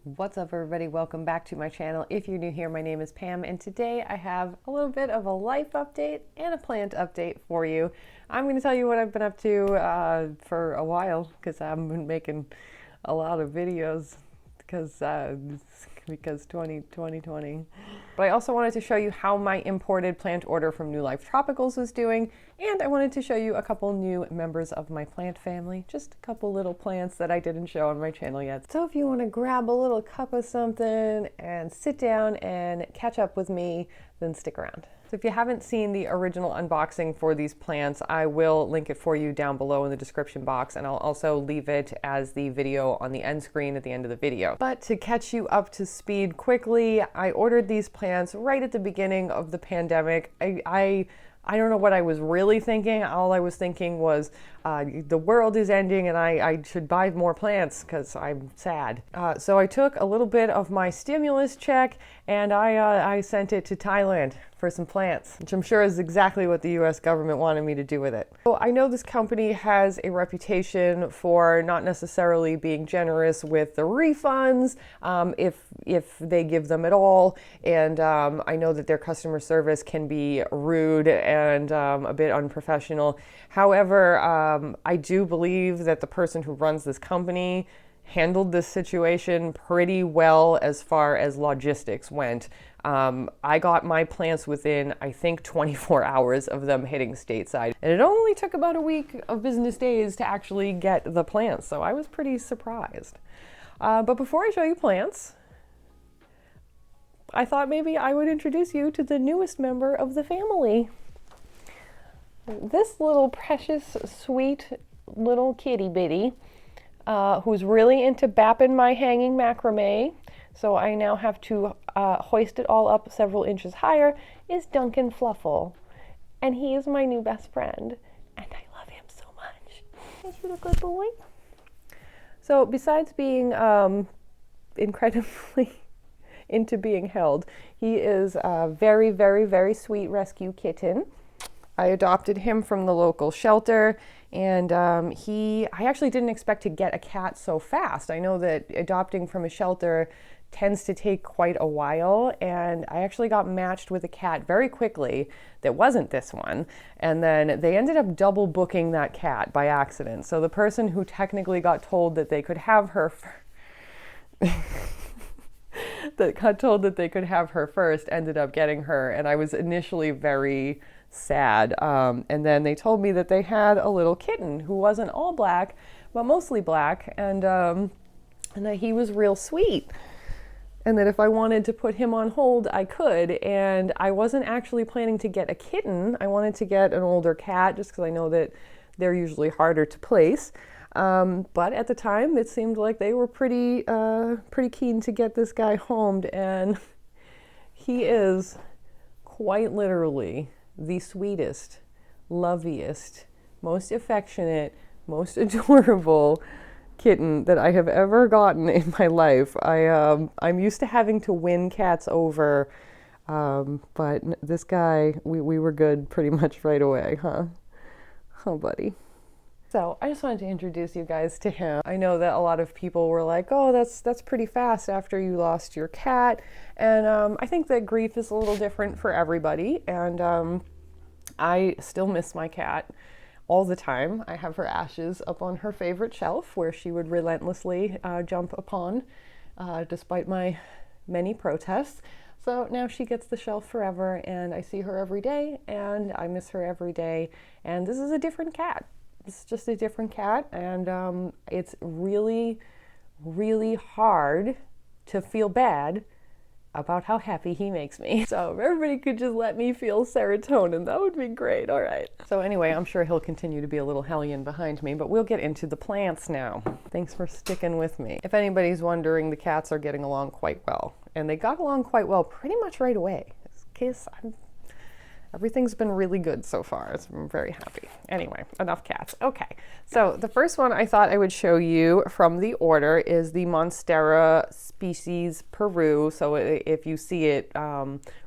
What's up, everybody? Welcome back to my channel. If you're new here, my name is Pam, and today I have a little bit of a life update and a plant update for you. I'm going to tell you what I've been up to for a while, because I've been making a lot of videos because 2020. But I also wanted to show you how my imported plant order from New Life Tropicals was doing, and I wanted to show you a couple new members of my plant family, just a couple little plants that I didn't show on my channel yet. So if you want to grab a little cup of something and sit down and catch up with me, then stick around. So if you haven't seen the original unboxing for these plants, I will link it for you down below in the description box, and I'll also leave it as the video on the end screen at the end of the video. But to catch you up to speed quickly, I ordered these plants right at the beginning of the pandemic. I don't know what I was really thinking. All I was thinking was the world is ending and I should buy more plants because I'm sad. So I took a little bit of my stimulus check and I sent it to Thailand for some plants, which I'm sure is exactly what the US government wanted me to do with it. So I know this company has a reputation for not necessarily being generous with the refunds, if they give them at all, and I know that their customer service can be rude and a bit unprofessional. However, I do believe that the person who runs this company handled this situation pretty well as far as logistics went. I got my plants within, I think, 24 hours of them hitting stateside. And it only took about a week of business days to actually get the plants, so I was pretty surprised. But before I show you plants, I thought maybe I would introduce you to the newest member of the family. This little precious, sweet little kitty bitty, who's really into bapping my hanging macrame, so I now have to hoist it all up several inches higher, is Duncan Fluffle. And he is my new best friend, and I love him so much. Is he a good boy? So besides being incredibly into being held, he is a very, very, very sweet rescue kitten. I adopted him from the local shelter, and I actually didn't expect to get a cat so fast. I know that adopting from a shelter tends to take quite a while, and I actually got matched with a cat very quickly that wasn't this one, and then they ended up double booking that cat by accident. So the person who technically got told that they could have her that got told that they could have her first ended up getting her, and I was initially very sad. And then they told me that they had a little kitten who wasn't all black, but mostly black, and that he was real sweet, and that if I wanted to put him on hold, I could. And I wasn't actually planning to get a kitten. I wanted to get an older cat just because I know that they're usually harder to place. But at the time, it seemed like they were pretty keen to get this guy homed, and he is quite literally the sweetest, loveliest, most affectionate, most adorable kitten that I have ever gotten in my life. I'm used to having to win cats over, but this guy, we were good pretty much right away, huh? Oh, buddy. So I just wanted to introduce you guys to him. I know that a lot of people were like, oh, that's pretty fast after you lost your cat. And I think that grief is a little different for everybody. And I still miss my cat all the time. I have her ashes up on her favorite shelf where she would relentlessly jump upon, despite my many protests. So now she gets the shelf forever, and I see her every day, and I miss her every day. And this is a different cat. It's just a different cat, and it's really, really hard to feel bad about how happy he makes me. So if everybody could just let me feel serotonin, that would be great. All right. So anyway, I'm sure he'll continue to be a little hellion behind me, but we'll get into the plants now. Thanks for sticking with me. If anybody's wondering, the cats are getting along quite well, and they got along quite well pretty much right away. Everything's been really good so far. So I'm very happy. Anyway, enough cats. Okay, so the first one I thought I would show you from the order is the Monstera species Peru. So if you see it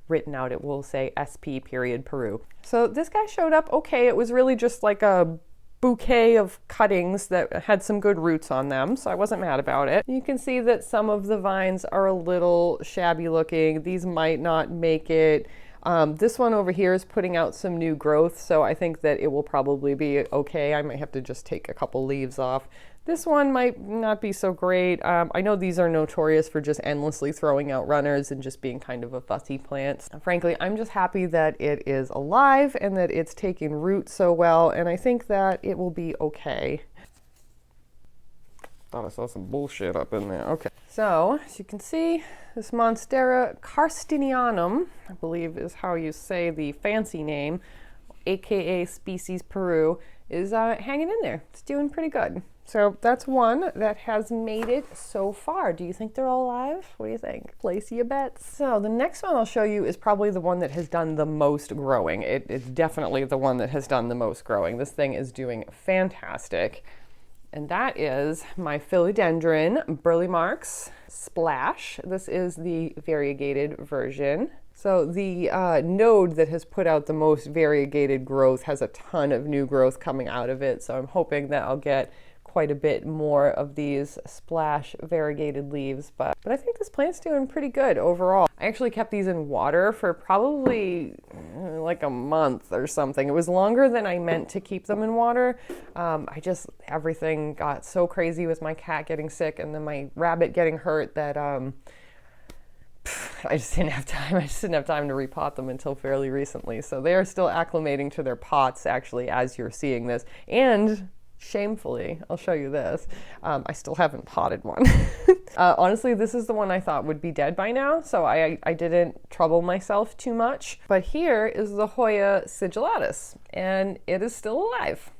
written out, it will say SP period Peru. So this guy showed up okay. It was really just like a bouquet of cuttings that had some good roots on them, so I wasn't mad about it. You can see that some of the vines are a little shabby looking. These might not make it. This one over here is putting out some new growth, so I think that it will probably be okay. I might have to just take a couple leaves off. This one might not be so great. I know these are notorious for just endlessly throwing out runners and just being kind of a fussy plant. Frankly, I'm just happy that it is alive and that it's taking root so well, and I think that it will be okay. Thought I saw some bullshit up in there. Okay. So, as you can see, this Monstera karstenianum, I believe is how you say the fancy name, aka species Peru, is hanging in there. It's doing pretty good. So that's one that has made it so far. Do you think they're all alive? What do you think? Place your bets. So the next one I'll show you is probably the one that has done the most growing. It's definitely the one that has done the most growing. This thing is doing fantastic. And that is my Philodendron Burle Marx Splash. This is the variegated version. So the node that has put out the most variegated growth has a ton of new growth coming out of it. So I'm hoping that I'll get quite a bit more of these splash variegated leaves, but I think this plant's doing pretty good overall. I actually kept these in water for probably like a month or something. It was longer than I meant to keep them in water. Everything got so crazy with my cat getting sick and then my rabbit getting hurt that I just didn't have time. I just didn't have time to repot them until fairly recently. So they are still acclimating to their pots actually as you're seeing this. And shamefully, I'll show you this, I still haven't potted one. Honestly, this is the one I thought would be dead by now, so I didn't trouble myself too much. But here is the Hoya sigilatis, and it is still alive.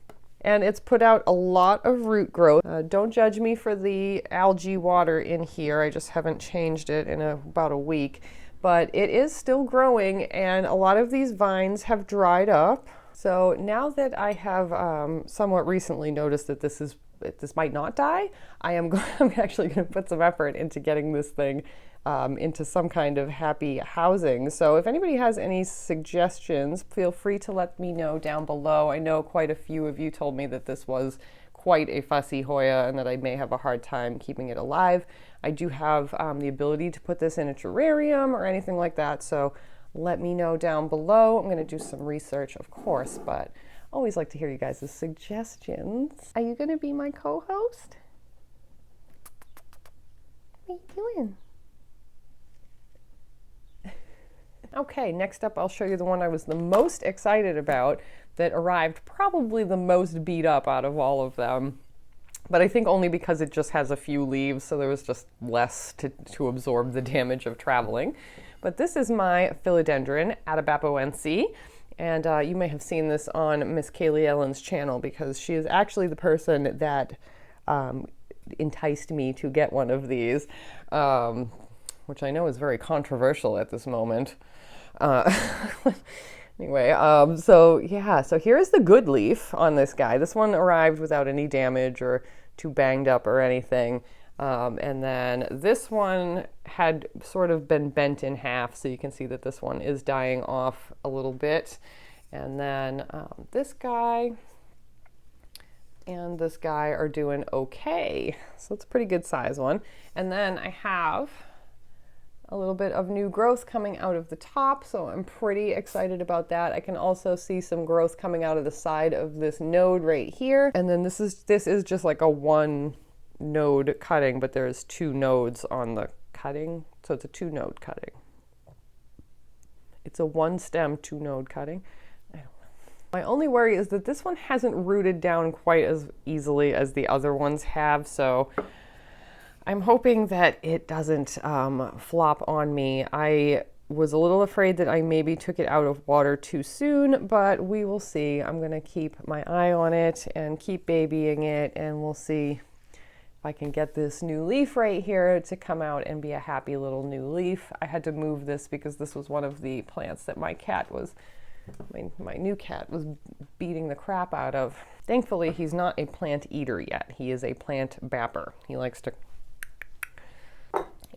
And it's put out a lot of root growth. Don't judge me for the algae water in here. I just haven't changed it in about a week. But it is still growing, and a lot of these vines have dried up. So now that I have somewhat recently noticed that this might not die, I'm actually going to put some effort into getting this thing into some kind of happy housing. So if anybody has any suggestions, feel free to let me know down below. I know quite a few of you told me that this was quite a fussy Hoya and that I may have a hard time keeping it alive. I do have the ability to put this in a terrarium or anything like that, so let me know down below. I'm going to do some research, of course, but I always like to hear you guys' suggestions. Are you going to be my co-host? What are you doing? Okay, next up I'll show you the one I was the most excited about that arrived probably the most beat up out of all of them. But I think only because it just has a few leaves, so there was just less to absorb the damage of traveling. But this is my Philodendron adabapoense, and you may have seen this on Miss Kaylee Ellen's channel because she is actually the person that enticed me to get one of these, which I know is very controversial at this moment. Anyway, so here's the good leaf on this guy. This one arrived without any damage or too banged up or anything. And then this one had sort of been bent in half, so you can see that this one is dying off a little bit. And then this guy and this guy are doing okay. So it's a pretty good size one. And then I have a little bit of new growth coming out of the top, so I'm pretty excited about that. I can also see some growth coming out of the side of this node right here. And then this is just like a one node cutting, but there's two nodes on the cutting, so it's a two node cutting. It's a one stem two node cutting. I don't know. My only worry is that this one hasn't rooted down quite as easily as the other ones have, so I'm hoping that it doesn't flop on me. I was a little afraid that I maybe took it out of water too soon, but we will see. I'm gonna keep my eye on it and keep babying it, and we'll see if I can get this new leaf right here to come out and be a happy little new leaf. I had to move this because this was one of the plants that my new cat was beating the crap out of. Thankfully, he's not a plant eater yet. He is a plant bapper. He likes to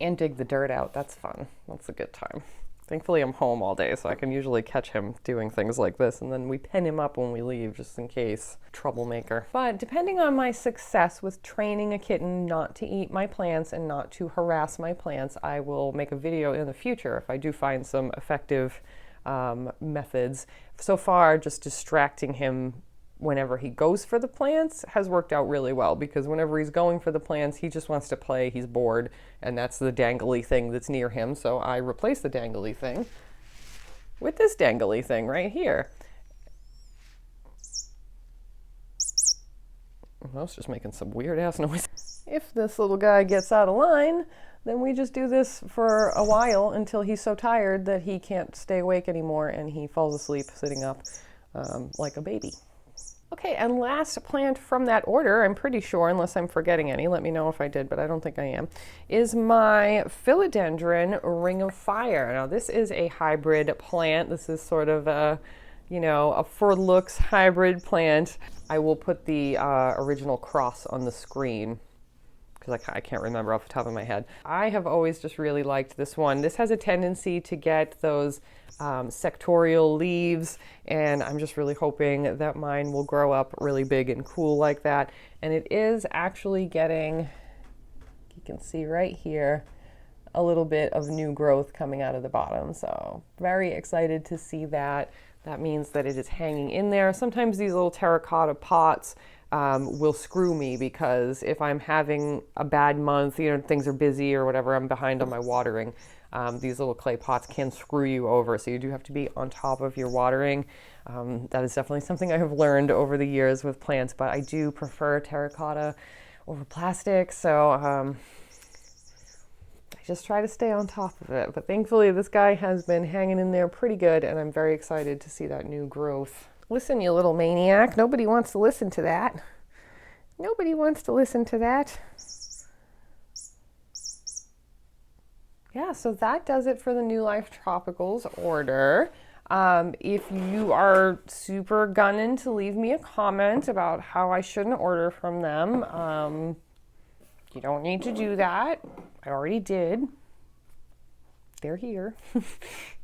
and dig the dirt out. That's fun. That's a good time. Thankfully, I'm home all day, so I can usually catch him doing things like this, and then we pen him up when we leave, just in case. Troublemaker. But depending on my success with training a kitten not to eat my plants and not to harass my plants, I will make a video in the future if I do find some effective methods. So far, just distracting him whenever he goes for the plants has worked out really well, because whenever he's going for the plants, he just wants to play, he's bored, and that's the dangly thing that's near him. So I replace the dangly thing with this dangly thing right here. I was just making some weird ass noise. If this little guy gets out of line, then we just do this for a while until he's so tired that he can't stay awake anymore and he falls asleep sitting up like a baby. Okay, and last plant from that order, I'm pretty sure, unless I'm forgetting any, let me know if I did, but I don't think I am, is my Philodendron Ring of Fire. Now, this is a hybrid plant. This is sort of a, you know, a for looks hybrid plant. I will put the original cross on the screen, because I can't remember off the top of my head. I have always just really liked this one. This has a tendency to get those sectorial leaves, and I'm just really hoping that mine will grow up really big and cool like that. And it is actually getting, you can see right here, a little bit of new growth coming out of the bottom. So very excited to see that. That means that it is hanging in there. Sometimes these little terracotta pots will screw me, because if I'm having a bad month, you know, things are busy or whatever, I'm behind on my watering, these little clay pots can screw you over. So you do have to be on top of your watering. That is definitely something I have learned over the years with plants, but I do prefer terracotta over plastic. So I just try to stay on top of it. But thankfully this guy has been hanging in there pretty good, and I'm very excited to see that new growth. Listen, you little maniac. Nobody wants to listen to that. Nobody wants to listen to that. Yeah, so that does it for the New Life Tropicals order. If you are super gunning to leave me a comment about how I shouldn't order from them, you don't need to do that. I already did. They're here.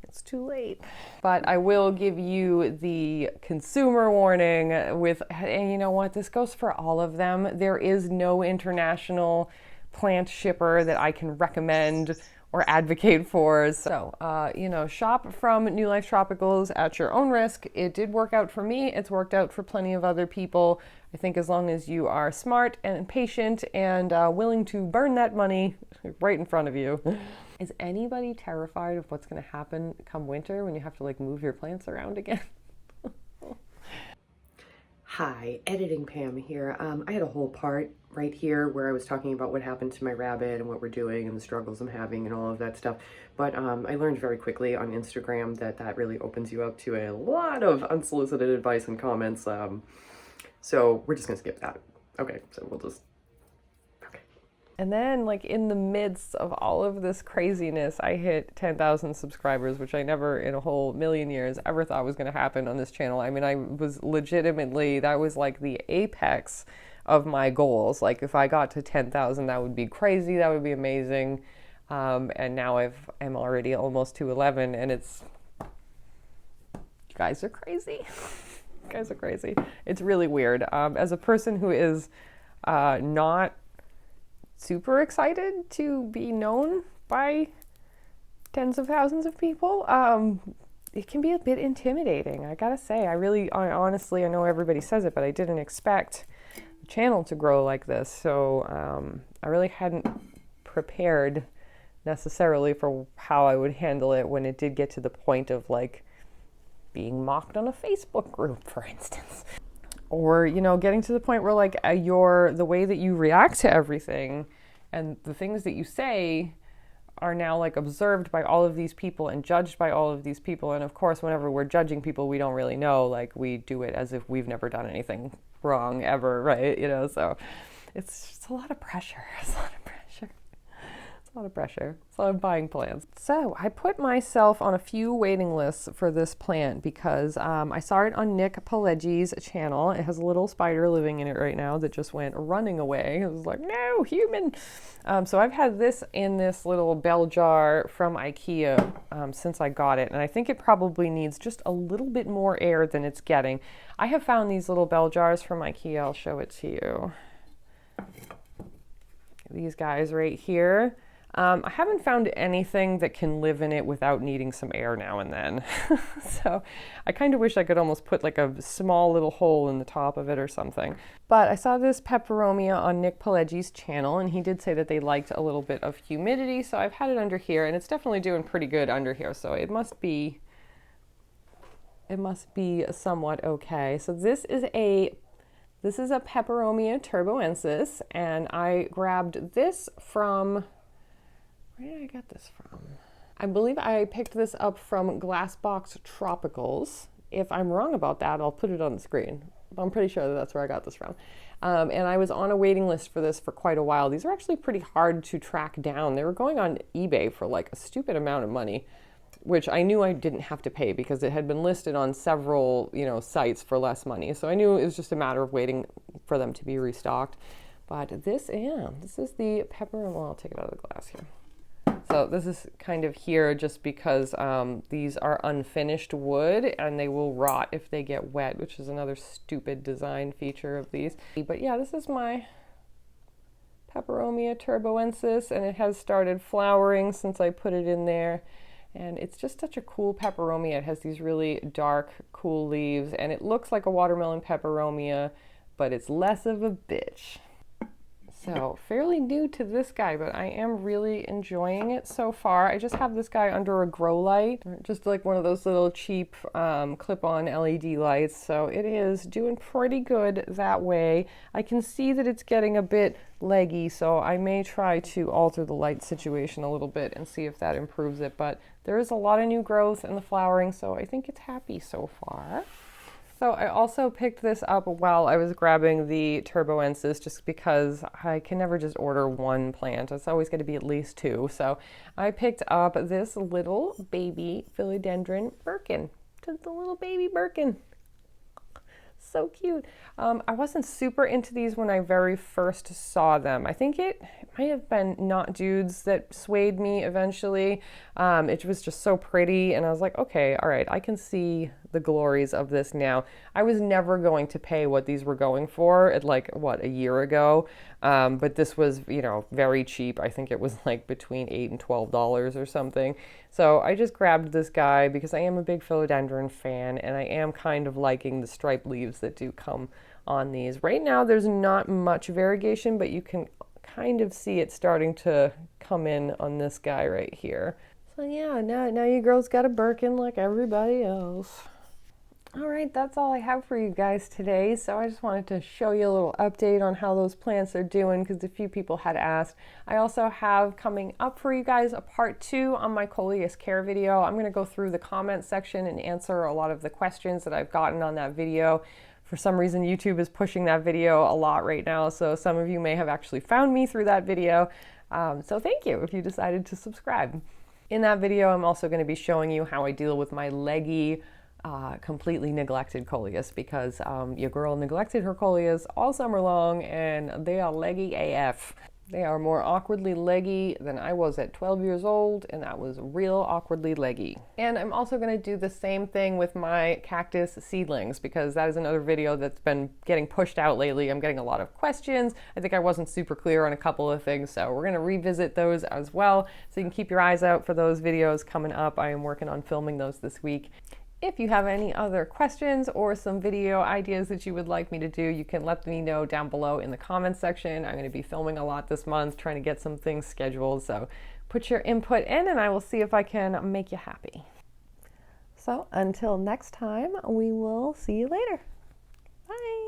It's too late. But I will give you the consumer warning with, and you know what, this goes for all of them. There is no international plant shipper that I can recommend or advocate for. So, you know, shop from New Life Tropicals at your own risk. It did work out for me. It's worked out for plenty of other people. I think as long as you are smart and patient and willing to burn that money right in front of you. Is anybody terrified of what's going to happen come winter when you have to like move your plants around again? Hi, Editing Pam here. I had a whole part right here where I was talking about what happened to my rabbit and what we're doing and the struggles I'm having and all of that stuff. But I learned very quickly on Instagram that that really opens you up to a lot of unsolicited advice and comments. So we're just going to skip that. Okay, so we'll just... And then, like, in the midst of all of this craziness, I hit 10,000 subscribers, which I never in a whole million years ever thought was going to happen on this channel. I mean, I was legitimately, that was like the apex of my goals. Like, if I got to 10,000, that would be crazy. That would be amazing. And now I'm already almost to 11, and it's, you guys are crazy. You guys are crazy. It's really weird. As a person who is not super excited to be known by tens of thousands of people, it can be a bit intimidating, I gotta say. I honestly, I know everybody says it, but I didn't expect the channel to grow like this. So I really hadn't prepared necessarily for how I would handle it when it did get to the point of like being mocked on a Facebook group, for instance. Or, you know, getting to the point where like the way that you react to everything and the things that you say are now like observed by all of these people and judged by all of these people. And of course, whenever we're judging people, we don't really know, like we do it as if we've never done anything wrong ever, right? You know, so it's just a lot of pressure. It's a lot of pressure. It's a lot of pressure. So I'm buying plants. So I put myself on a few waiting lists for this plant because I saw it on Nick Pileggi's channel. It has a little spider living in it right now that just went running away. It was like, no, human. So I've had this in this little bell jar from IKEA since I got it. And I think it probably needs just a little bit more air than it's getting. I have found these little bell jars from IKEA. I'll show it to you. These guys right here. I haven't found anything that can live in it without needing some air now and then. So I kind of wish I could almost put like a small little hole in the top of it or something. But I saw this Peperomia on Nick Pileggi's channel, and he did say that they liked a little bit of humidity. So I've had it under here, and it's definitely doing pretty good under here. So it must be somewhat okay. So this is a Peperomia turboensis, and I grabbed this from, where did I get this from? I believe I picked this up from Glassbox Tropicals. If I'm wrong about that, I'll put it on the screen. I'm pretty sure that's where I got this from. And I was on a waiting list for this for quite a while. These are actually pretty hard to track down. They were going on eBay for like a stupid amount of money, which I knew I didn't have to pay because it had been listed on several, sites for less money. So I knew it was just a matter of waiting for them to be restocked. But this is the Peperomia. Well, I'll take it out of the glass here. So this is kind of here just because these are unfinished wood and they will rot if they get wet, which is another stupid design feature of these. But yeah, this is my Peperomia turboensis, and it has started flowering since I put it in there. And it's just such a cool peperomia. It has these really dark, cool leaves, and it looks like a watermelon peperomia, but it's less of a bitch. So fairly new to this guy, but I am really enjoying it so far. I just have this guy under a grow light, just like one of those little cheap clip-on LED lights. So it is doing pretty good that way. I can see that it's getting a bit leggy, so I may try to alter the light situation a little bit and see if that improves it. But there is a lot of new growth in the flowering, so I think it's happy so far. So I also picked this up while I was grabbing the turboensis just because I can never just order one plant. It's always going to be at least two. So I picked up this little baby Philodendron birkin. Just a little baby birkin. So cute. I wasn't super into these when I very first saw them. I think it might have been Not Dudes that swayed me eventually. It was just so pretty, and I was like, okay, all right, I can see the glories of this now. I was never going to pay what these were going for at like, what, a year ago? But this was, very cheap. I think it was like between $8 and $12 or something. So I just grabbed this guy because I am a big philodendron fan, and I am kind of liking the striped leaves that do come on these. Right now there's not much variegation, but you can kind of see it starting to come in on this guy right here. So yeah, now your girl's got a birkin like everybody else. All right, that's all I have for you guys today. So I just wanted to show you a little update on how those plants are doing because a few people had asked. I also have coming up for you guys a part 2 on my coleus care video. I'm going to go through the comment section and answer a lot of the questions that I've gotten on that video. For some reason, YouTube is pushing that video a lot right now, so some of you may have actually found me through that video. So thank you if you decided to subscribe. In that video, I'm also going to be showing you how I deal with my leggy, completely neglected coleus because your girl neglected her coleus all summer long and they are leggy AF. They are more awkwardly leggy than I was at 12 years old, and that was real awkwardly leggy. And I'm also going to do the same thing with my cactus seedlings because that is another video that's been getting pushed out lately. I'm getting a lot of questions. I think I wasn't super clear on a couple of things, so we're going to revisit those as well. So you can keep your eyes out for those videos coming up. I am working on filming those this week. If you have any other questions or some video ideas that you would like me to do, you can let me know down below in the comments section. I'm going to be filming a lot this month, trying to get some things scheduled. So put your input in and I will see if I can make you happy. So until next time, we will see you later. Bye.